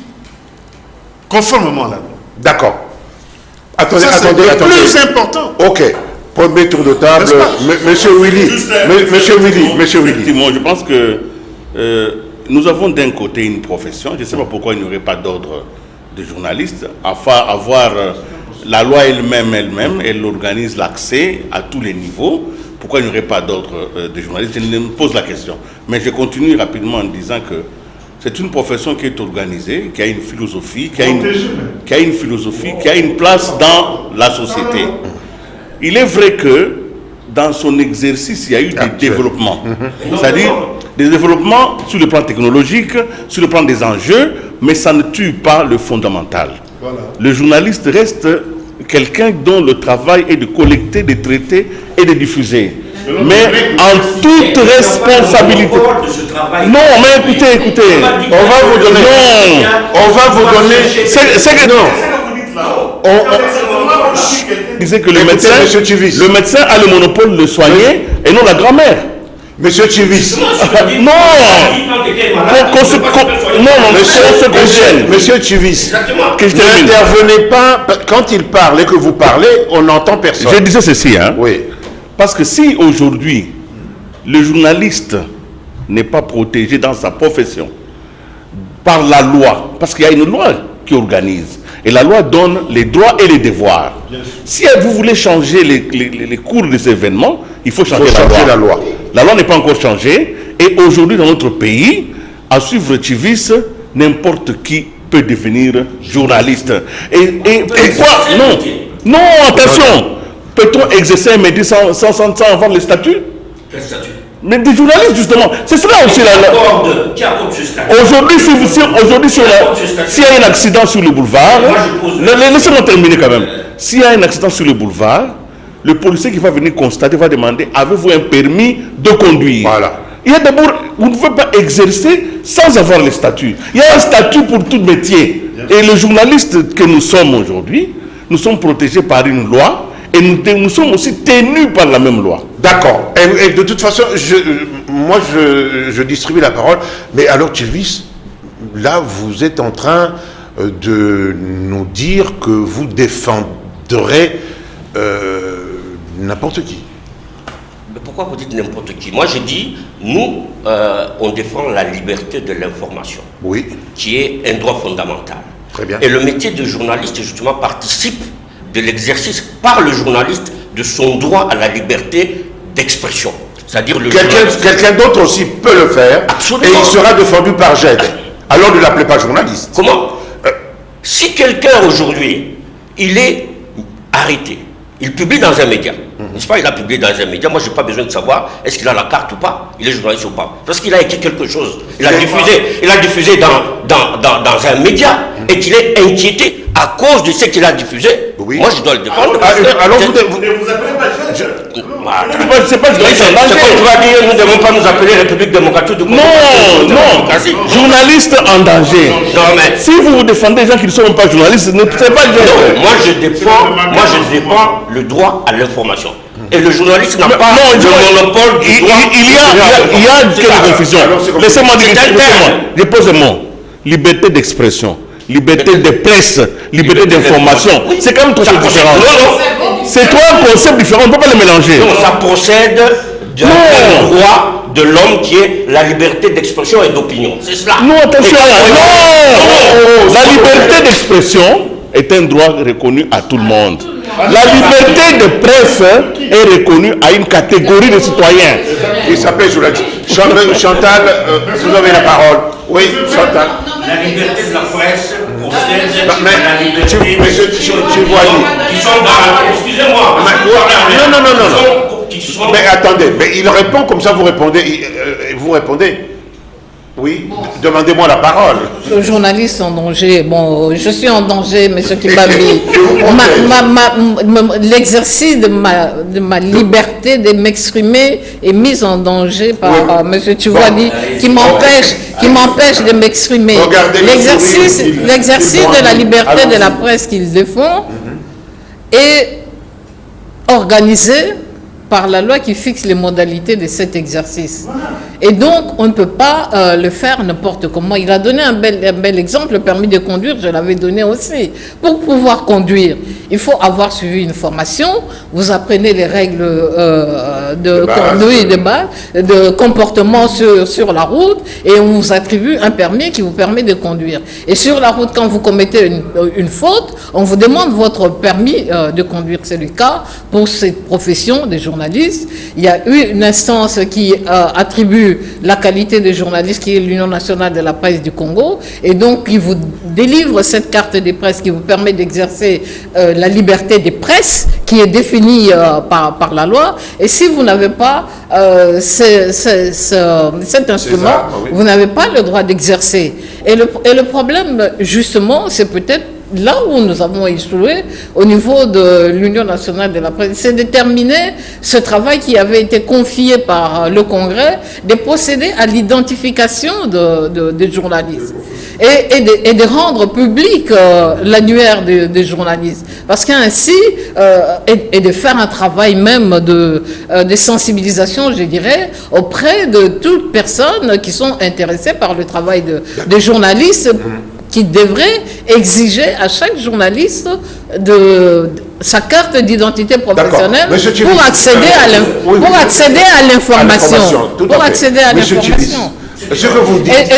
conformément à la loi. D'accord. Attendez. C'est plus important. Ok. Premier tour de table. Monsieur Willy. Effectivement, je pense que nous avons d'un côté une profession. Je ne sais pas pourquoi il n'y aurait pas d'ordre de journalistes. Avoir la loi elle-même, elle organise l'accès à tous les niveaux. Pourquoi il n'y aurait pas d'ordre de journalistes? Je me pose la question. Mais je continue rapidement en disant que c'est une profession qui est organisée, qui a une philosophie, qui a une place dans la société. Il est vrai que dans son exercice, il y a eu des développements. C'est-à-dire des développements sur le plan technologique, sur le plan des enjeux, mais ça ne tue pas le fondamental. Voilà. Le journaliste reste quelqu'un dont le travail est de collecter, de traiter et de diffuser. Mais en toute responsabilité. Non, mais écoutez, on va vous donner. C'est que non. On disait que le médecin a le monopole de soigner et non la grand-mère. Monsieur Chivis. Non. Monsieur Chivis. N'intervenez pas. Quand il parle et que vous parlez, on n'entend personne. Je disais ceci, hein. Oui. Parce que si aujourd'hui, le journaliste n'est pas protégé dans sa profession par la loi, parce qu'il y a une loi qui organise, et la loi donne les droits et les devoirs. Si vous voulez changer les cours de ces événements, il faut changer la loi. La loi n'est pas encore changée, et aujourd'hui dans notre pays, à suivre Chivis, n'importe qui peut devenir journaliste. Et quoi? Non, attention. Peut-on exercer un métier sans avoir le statut? Quel statut? Mais des journalistes, justement. C'est cela aussi Qui accorde ce statut? Aujourd'hui, s'il y a un accident sur le boulevard, laissez-moi terminer quand même. S'il y a un accident sur le boulevard, le policier qui va venir constater va demander: avez-vous un permis de conduire? Voilà. Il y a d'abord, vous ne pouvez pas exercer sans avoir le statut. Il y a un statut pour tout métier. Et les journalistes que nous sommes aujourd'hui, nous sommes protégés par une loi. Et nous sommes aussi tenus par la même loi. D'accord. Et de toute façon, je distribue la parole. Mais alors, Chivis, là, vous êtes en train de nous dire que vous défendrez n'importe qui. Mais pourquoi vous dites n'importe qui? Moi, je dis, nous, on défend la liberté de l'information. Oui. Qui est un droit fondamental. Très bien. Et le métier de journaliste, justement, participe de l'exercice par le journaliste de son droit à la liberté d'expression. C'est-à-dire le quelqu'un d'autre aussi peut le faire. Absolument. Et il sera défendu par GED. Alors ne l'appelez pas journaliste. Comment? Si quelqu'un aujourd'hui, il est arrêté, il publie dans un média, n'est-ce pas? Il a publié dans un média. Moi, je n'ai pas besoin de savoir est-ce qu'il a la carte ou pas, il est journaliste ou pas. Parce qu'il a écrit quelque chose, il a diffusé dans un média et qu'il est inquiété à cause de ce qu'il a diffusé. Oui. Moi, je dois le défendre. Alors vous ne vous appelez pas c'est pas nous ne devons pas nous appeler République démocratique du Congo. Non, journaliste en danger. Non, mais si vous défendez des gens qui ne sont pas journalistes, ne c'est pas non, moi je défends le droit à l'information. Et le journaliste n'a pas le monopole du droit. Il y a quelques confusions. Laissez-moi dire, je pose un mot. Liberté d'expression, liberté de presse, liberté d'information. C'est quand même trois choses différentes. C'est trois concepts différents, on ne peut pas les mélanger. Non, ça procède d'un droit de l'homme qui est la liberté d'expression et d'opinion. C'est cela. Non, attention. Non. La liberté d'expression est un droit reconnu à tout le monde. La liberté de presse est reconnue à une catégorie de citoyens. Il s'appelle, je l'ai dit. Chantal, vous avez la parole. Oui, Chantal. La liberté de la presse procède à la liberté Monsieur Chivoali. Qui sont dans... Excusez-moi. Non. Mais attendez, mais il répond comme ça, vous répondez. Vous répondez. Oui, demandez-moi la parole. Le journaliste en danger, bon, je suis en danger, M. Kibabi. L'exercice de ma liberté de m'exprimer est mis en danger par M. Chivoali, qui m'empêche de m'exprimer. L'exercice de la liberté de la presse qu'il défend est organisé par la loi qui fixe les modalités de cet exercice. Et donc, on ne peut pas le faire n'importe comment. Il a donné un bel exemple, le permis de conduire, je l'avais donné aussi. Pour pouvoir conduire, il faut avoir suivi une formation, vous apprenez les règles de conduite, de comportement sur la route, et on vous attribue un permis qui vous permet de conduire. Et sur la route, quand vous commettez une faute, on vous demande votre permis de conduire. C'est le cas pour cette profession des journalistes. Il y a eu une instance qui attribue la qualité de journaliste, qui est l'Union nationale de la presse du Congo, et donc qui vous délivre cette carte de presse qui vous permet d'exercer la liberté de presse qui est définie par la loi. Et si vous n'avez pas cet instrument, vous n'avez pas le droit d'exercer. Et le problème, justement, c'est peut-être là où nous avons échoué au niveau de l'Union nationale de la presse, c'est de terminer ce travail qui avait été confié par le Congrès, de procéder à l'identification des journalistes. et de rendre public l'annuaire des journalistes. Parce qu'ainsi, et de faire un travail même de sensibilisation, je dirais, auprès de toutes personnes qui sont intéressées par le travail des journalistes, qui devrait exiger à chaque journaliste de sa carte d'identité professionnelle pour accéder à l'information. Pour accéder à l'information. Ce que vous dites.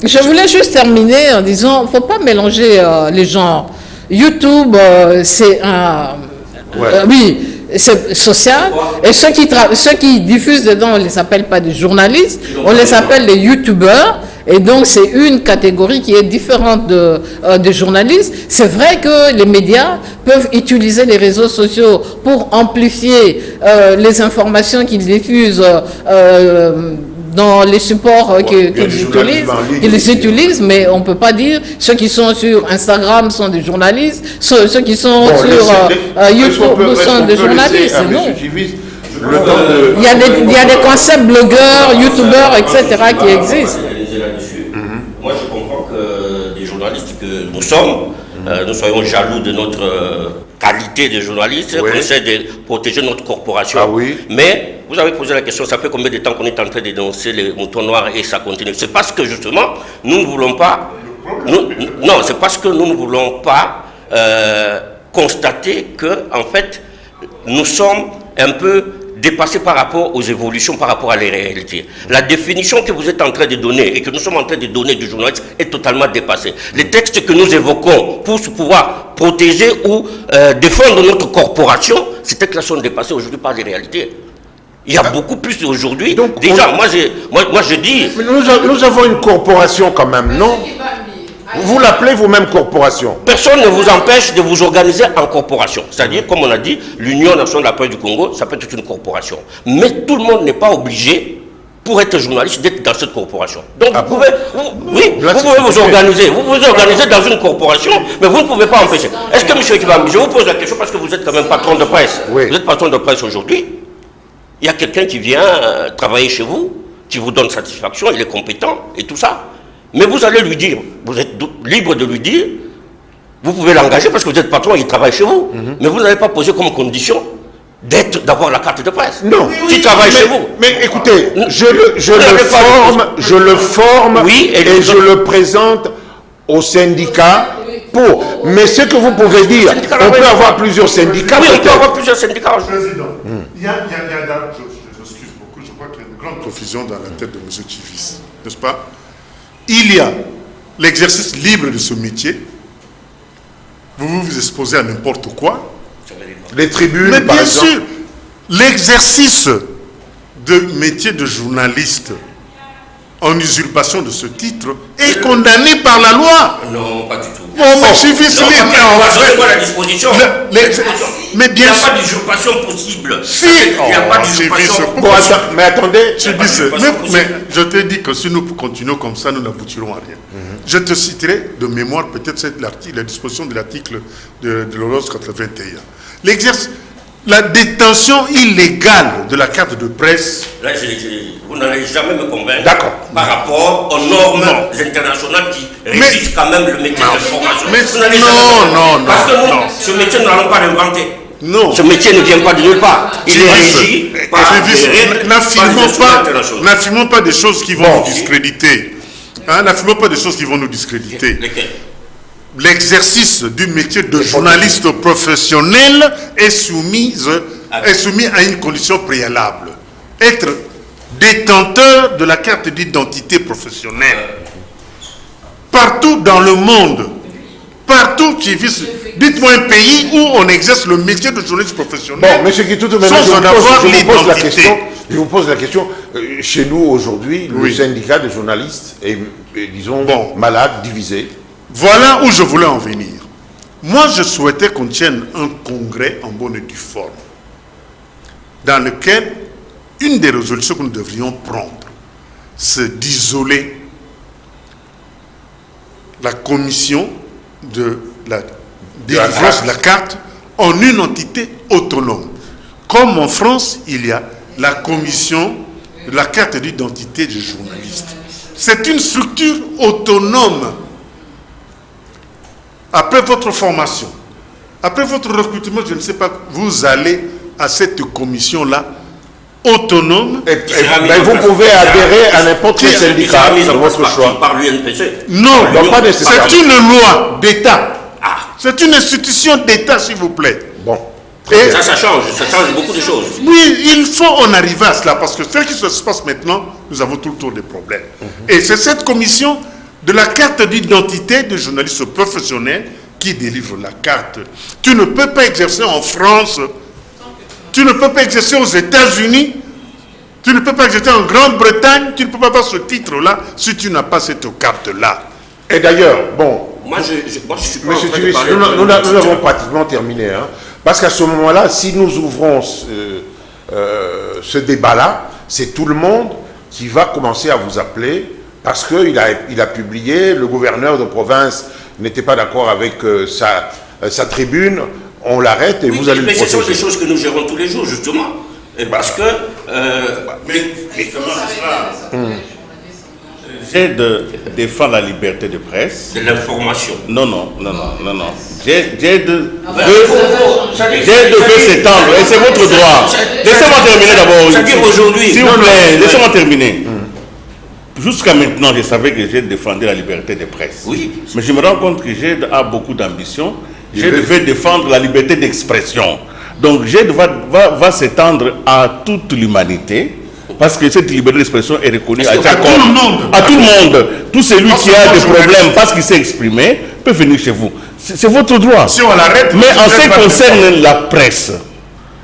Et je voulais juste terminer en disant, faut pas mélanger les genres. YouTube, c'est un... oui, c'est social. Et ceux qui diffusent dedans, on ne les appelle pas des journalistes, on les appelle des youtubeurs. Et donc, c'est une catégorie qui est différente des journalistes. C'est vrai que les médias peuvent utiliser les réseaux sociaux pour amplifier les informations qu'ils diffusent dans les supports qu'ils utilisent, mais on ne peut pas dire ceux qui sont sur Instagram sont des journalistes, ceux qui sont sur YouTube sont des journalistes. Non. Il y a des concepts blogueurs, youtubeurs, etc. qui existent. Moi, je comprends que des journalistes que nous sommes, nous soyons jaloux de notre qualité de journaliste, qu'on essaie de protéger notre corporation. Mais vous avez posé la question, ça fait combien de temps qu'on est en train de dénoncer les moutons noirs et ça continue? C'est parce que justement, nous ne voulons pas... non, c'est parce que nous ne voulons pas constater que, en fait, nous sommes un peu dépassés par rapport aux évolutions, par rapport à les réalités. La définition que vous êtes en train de donner et que nous sommes en train de donner du journaliste est totalement dépassée. Les textes que nous évoquons pour pouvoir protéger ou défendre notre corporation, ces textes-là sont dépassés aujourd'hui par les réalités. Il y a beaucoup plus aujourd'hui. Déjà, moi je dis... Mais nous avons une corporation quand même, non? Vous l'appelez vous-même corporation? Personne ne vous empêche de vous organiser en corporation. C'est-à-dire, comme on a dit, l'Union nationale de la presse du Congo, ça peut être une corporation. Mais tout le monde n'est pas obligé, pour être journaliste, d'être dans cette corporation. Donc vous pouvez vous organiser. Vous pouvez vous organiser dans une corporation, mais vous ne pouvez pas empêcher. Est-ce que, M. Kibambi, je vous pose la question parce que vous êtes quand même patron de presse. Vous êtes patron de presse aujourd'hui. Il y a quelqu'un qui vient travailler chez vous, qui vous donne satisfaction, il est compétent et tout ça. Mais vous allez lui dire, vous êtes libre de lui dire, vous pouvez l'engager parce que vous êtes patron et il travaille chez vous. Mais vous n'avez pas posé comme condition d'avoir la carte de presse. Non. Qui travaille chez vous. Mais écoutez, je le forme et je le présente au syndicat pour. Mais ce que vous pouvez dire, on peut avoir plusieurs syndicats. Oui, on peut avoir plusieurs syndicats. Président, il y a je m'excuse beaucoup, je crois qu'il y a une grande confusion dans la tête de M. Chivis, n'est-ce pas? Il y a l'exercice libre de ce métier. Vous vous exposez à n'importe quoi. Les tribunes, mais par bien exemple. sûr, l'exercice de métier de journaliste en usurpation de ce titre est condamné par la loi. Non, pas du tout. La disposition. Mais bien il n'y a pas d'usurpation possible. Si. Il n'y a pas d'usurpation possible. Mais attendez. Mais je te dis que si nous continuons comme ça, nous n'aboutirons à rien. Je te citerai de mémoire peut-être la disposition de l'article de l'ordonnance 81. La détention illégale de la carte de presse. Là, vous n'allez jamais me convaincre par rapport aux normes internationales qui régissent quand même le métier de formation. Non. Parce que nous, ce métier, nous n'allons pas l'inventer. Non. Ce métier ne vient pas de nulle part. Il est régi par n'affirmons pas des choses qui vont nous discréditer. N'affirmons pas des choses qui vont nous discréditer. L'exercice du métier de journaliste professionnel est soumis à une condition préalable. Être détenteur de la carte d'identité professionnelle. Partout dans le monde, partout qui vit, dites-moi un pays où on exerce le métier de journaliste professionnel. Bon, M. Kitoutou, je vous pose la question. Chez nous, aujourd'hui, le syndicat des journalistes est, disons, malade, divisé. Voilà où je voulais en venir. Moi, je souhaitais qu'on tienne un congrès en bonne et due forme, dans lequel une des résolutions que nous devrions prendre, c'est d'isoler la commission de la délivrance de la carte en une entité autonome. Comme en France, il y a la commission de la carte d'identité des journalistes. c'est une structure autonome. Après votre formation, après votre recrutement, je ne sais pas, vous allez à cette commission-là, autonome. Vous pouvez adhérer à n'importe quel syndicat, c'est votre choix. Par l'UNPC. Non, pas nécessairement. C'est une loi d'État. C'est une institution d'État, s'il vous plaît. Bon. Ça change beaucoup de choses. Oui, il faut en arriver à cela, parce que ce qui se passe maintenant, nous avons tout le temps des problèmes. Et c'est cette commission de la carte d'identité des journalistes professionnels qui délivre la carte. Tu ne peux pas exercer en France, tu ne peux pas exercer aux États-Unis, tu ne peux pas exercer en Grande-Bretagne, tu ne peux pas avoir ce titre-là si tu n'as pas cette carte-là. Et d'ailleurs, bon... Moi, je suis pas Monsieur Tuvis, nous avons pratiquement terminé. Hein, parce qu'à ce moment-là, si nous ouvrons ce débat-là, c'est tout le monde qui va commencer à vous appeler parce qu'il a publié, le gouverneur de province n'était pas d'accord avec sa tribune, on l'arrête et vous allez le protéger. Mais ce sont des choses que nous gérons tous les jours, justement. Et parce que... mais comment c'est cela J'ai de défendre la liberté de presse. De l'information. Non. J'ai de faire s'étendre, et c'est votre droit. Laissez-moi terminer d'abord. S'il vous plaît, laissez-moi terminer. Jusqu'à maintenant, je savais que j'ai défendu la liberté de presse. Oui. Mais je me rends compte que j'ai beaucoup d'ambition. J'ai devais défendre la liberté d'expression. Donc, j'ai va s'étendre à toute l'humanité. Parce que cette liberté d'expression est reconnue à tout le monde. À tout le monde. Tout celui qui a des problèmes parce qu'il s'est exprimé peut venir chez vous. C'est votre droit. Si on l'arrête, mais en ce qui concerne la presse,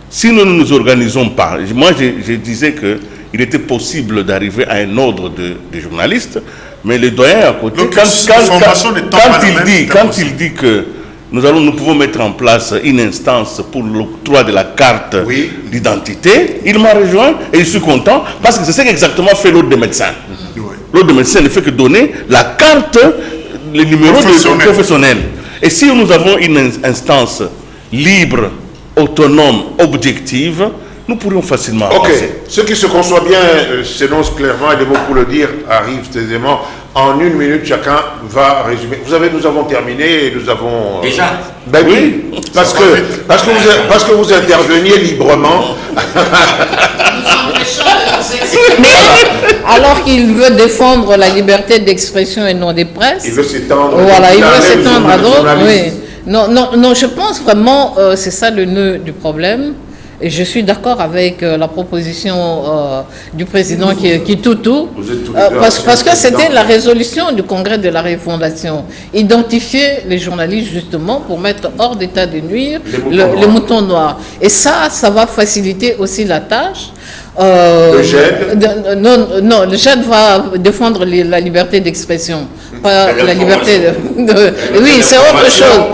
si nous ne nous organisons pas, moi je disais qu'il était possible d'arriver à un ordre de journalistes, mais le doyen à côté, donc, quand il dit que nous pouvons mettre en place une instance pour l'octroi de la carte d'identité. Il m'a rejoint et je suis content parce que c'est ce qu'exactement fait l'ordre des médecins. L'ordre des médecins ne fait que donner la carte, le numéro professionnel. Et si nous avons une instance libre, autonome, objective, nous pourrions facilement avancer. Ce qui se conçoit bien s'énonce clairement et des mots pour le dire arrivent aisément. En une minute, chacun va résumer. Nous avons terminé et nous avons... Déjà Ben oui, parce que vous interveniez librement. Alors qu'il veut défendre la liberté d'expression et non des presses. Il veut s'étendre. Voilà, il veut s'étendre à d'autres. Oui. Non, je pense vraiment c'est ça le nœud du problème. Et je suis d'accord avec la proposition du président Kitoutou, parce que c'était la résolution du congrès de la Refondation. Identifier les journalistes justement pour mettre hors d'état de nuire les moutons noirs. Et ça va faciliter aussi la tâche. Le GED non, le GED va défendre la liberté d'expression, pas la liberté de... Oui, c'est autre chose.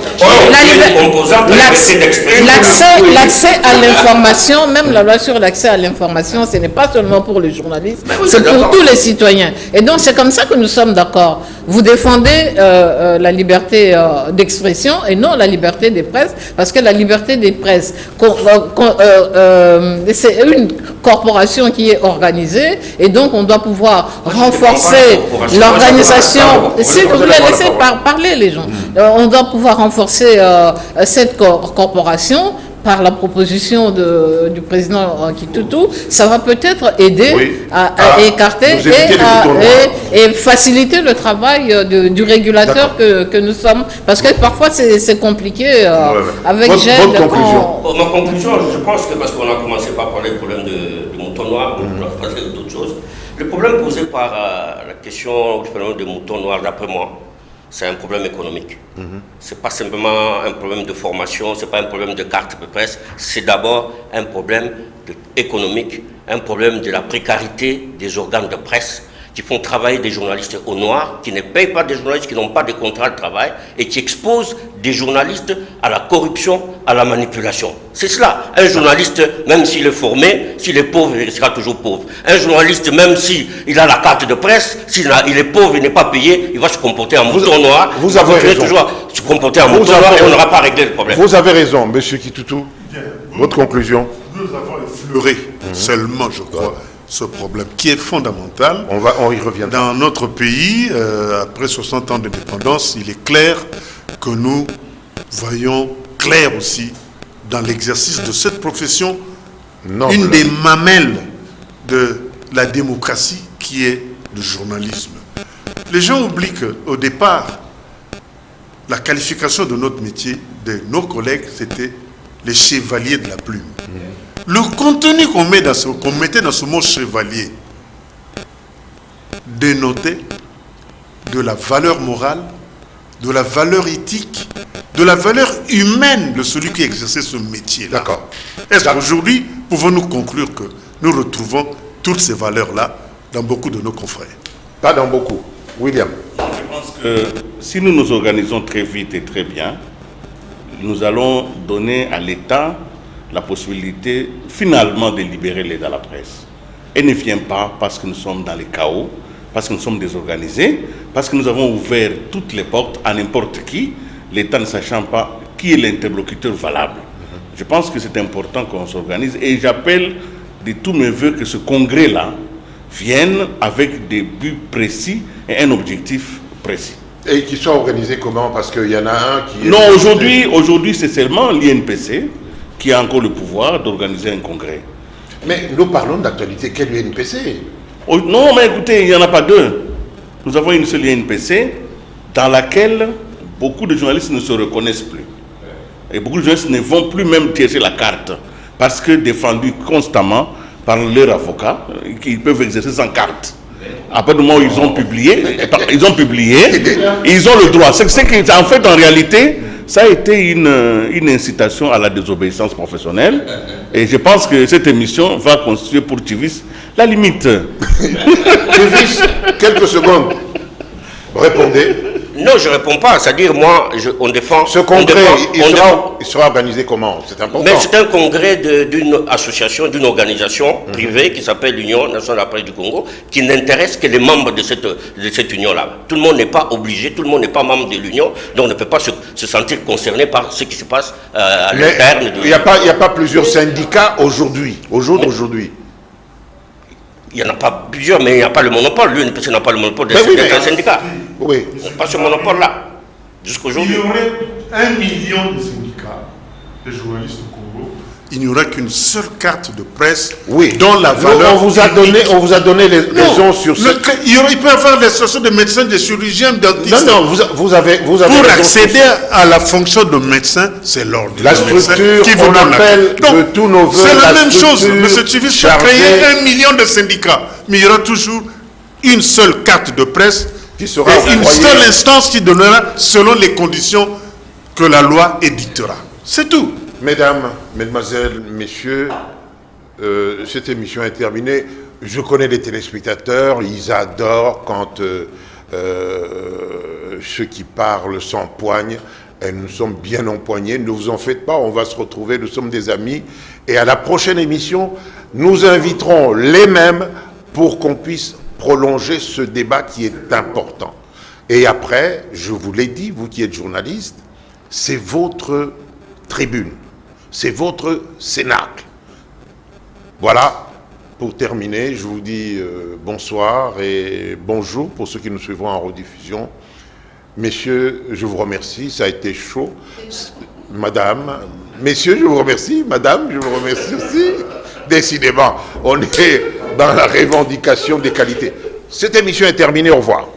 L'accès à l'information, même la loi sur l'accès à l'information, ce n'est pas seulement pour les journalistes, c'est pour tous les citoyens. Et donc c'est comme ça que nous sommes d'accord. Vous défendez la liberté d'expression et non la liberté des presses, parce que la liberté des presses, c'est une corporation qui est organisée et donc on doit pouvoir renforcer l'organisation. S'il vous plaît, laissez parler les gens. On doit pouvoir renforcer cette corporation par la proposition du président Kitoutou. Ça va peut-être aider à écarter et faciliter le travail du régulateur que nous sommes. Parce que parfois c'est compliqué avec GED. Ma conclusion, je pense que parce qu'on a commencé par parler du problème du mouton noir, on va passer d'autres choses. Le problème posé par la question du phénomène des moutons noirs, d'après moi, c'est un problème économique. Ce n'est pas simplement un problème de formation, ce n'est pas un problème de carte de presse, c'est d'abord un problème économique, un problème de la précarité des organes de presse qui font travailler des journalistes au noir, qui ne payent pas des journalistes, qui n'ont pas de contrat de travail et qui exposent des journalistes à la corruption, à la manipulation. C'est cela. Un journaliste, même s'il est formé, s'il est pauvre, il sera toujours pauvre. Un journaliste, même s'il a la carte de presse, s'il est pauvre, il n'est pas payé, il va se comporter en mouton noir. Vous avez raison. Toujours se comporter en mouton noir et on n'aura pas réglé le problème. Vous avez raison, monsieur Kitoutou. Votre conclusion? Nous avons effleuré seulement, je crois, ce problème qui est fondamental. On y revient. Dans notre pays, après 60 ans d'indépendance, il est clair que nous voyons clair aussi dans l'exercice de cette profession une des mamelles de la démocratie qui est le journalisme. Les gens oublient qu'au départ, la qualification de notre métier, de nos collègues, c'était les chevaliers de la plume. Le contenu qu'on mettait dans ce mot chevalier dénotait de la valeur morale, de la valeur éthique, de la valeur humaine de celui qui exerçait ce métier-là. D'accord. Est-ce qu'aujourd'hui, pouvons-nous conclure que nous retrouvons toutes ces valeurs-là dans beaucoup de nos confrères? Pas dans beaucoup. William. Je pense que si nous nous organisons très vite et très bien, nous allons donner à l'État la possibilité finalement de libérer l'aide à la presse. Elle ne vient pas parce que nous sommes dans les chaos, parce que nous sommes désorganisés, parce que nous avons ouvert toutes les portes à n'importe qui, l'État ne sachant pas qui est l'interlocuteur valable. Je pense que c'est important qu'on s'organise et j'appelle de tous mes voeux que ce congrès-là vienne avec des buts précis et un objectif précis. Et qui soit organisé comment? Parce qu'il y en a un qui... Non, aujourd'hui c'est seulement l'INPC qui a encore le pouvoir d'organiser un congrès. Mais nous parlons d'actualité. Quel INPC? Oh, non, mais écoutez, il n'y en a pas deux. Nous avons une seule INPC dans laquelle beaucoup de journalistes ne se reconnaissent plus. Et beaucoup de journalistes ne vont plus même tirer la carte parce que défendus constamment par leurs avocats, qui peuvent exercer sans carte. Après le moment où ils ont publié, ils ont le droit. C'est qu'en fait, en réalité, ça a été une incitation à la désobéissance professionnelle. Et je pense que cette émission va constituer pour Tivis la limite. Tivis, quelques secondes. Répondez. Non, je ne réponds pas. C'est-à-dire, moi, on défend... Ce congrès, il sera organisé comment? C'est important. Mais c'est un congrès d'une association, d'une organisation privée qui s'appelle l'Union nationale de la presse du Congo, qui n'intéresse que les membres de cette union-là. Tout le monde n'est pas obligé, tout le monde n'est pas membre de l'Union, donc on ne peut pas se sentir concerné par ce qui se passe à l'interne. Il n'y a pas plusieurs syndicats aujourd'hui, aujourd'hui. Il n'y en a pas plusieurs, mais il n'y a pas le monopole. L'UNPC n'a pas le monopole des syndicats. Oui. Pas ce monopole-là. Jusqu'aujourd'hui. Il y aurait 1 million de syndicats de journalistes au Congo. Il n'y aura qu'une seule carte de presse dont la valeur... On vous a donné les raisons sur ce... Il peut y avoir des associations de médecins, de chirurgiens, dentistes. Non, vous avez pour accéder à la fonction de médecin, c'est l'ordre. La structure, qui vous appelle de tous nos voeux. C'est la même chose. M. Tivis peut créer 1 million de syndicats. Mais il y aura toujours une seule carte de presse qui sera et une seule instance qui donnera selon les conditions que la loi édictera. C'est tout. Mesdames, mesdemoiselles, messieurs, cette émission est terminée. Je connais les téléspectateurs, ils adorent quand ceux qui parlent s'empoignent. Et nous sommes bien empoignés, ne vous en faites pas, on va se retrouver, nous sommes des amis. Et à la prochaine émission, nous inviterons les mêmes pour qu'on puisse prolonger ce débat qui est important. Et après, je vous l'ai dit, vous qui êtes journaliste, c'est votre tribune, c'est votre cénacle. Voilà, pour terminer, je vous dis bonsoir et bonjour pour ceux qui nous suivront en rediffusion. Messieurs, je vous remercie, ça a été chaud. Madame, messieurs, je vous remercie. Madame, je vous remercie aussi. Décidément, on est dans la revendication des qualités. Cette émission est terminée, au revoir.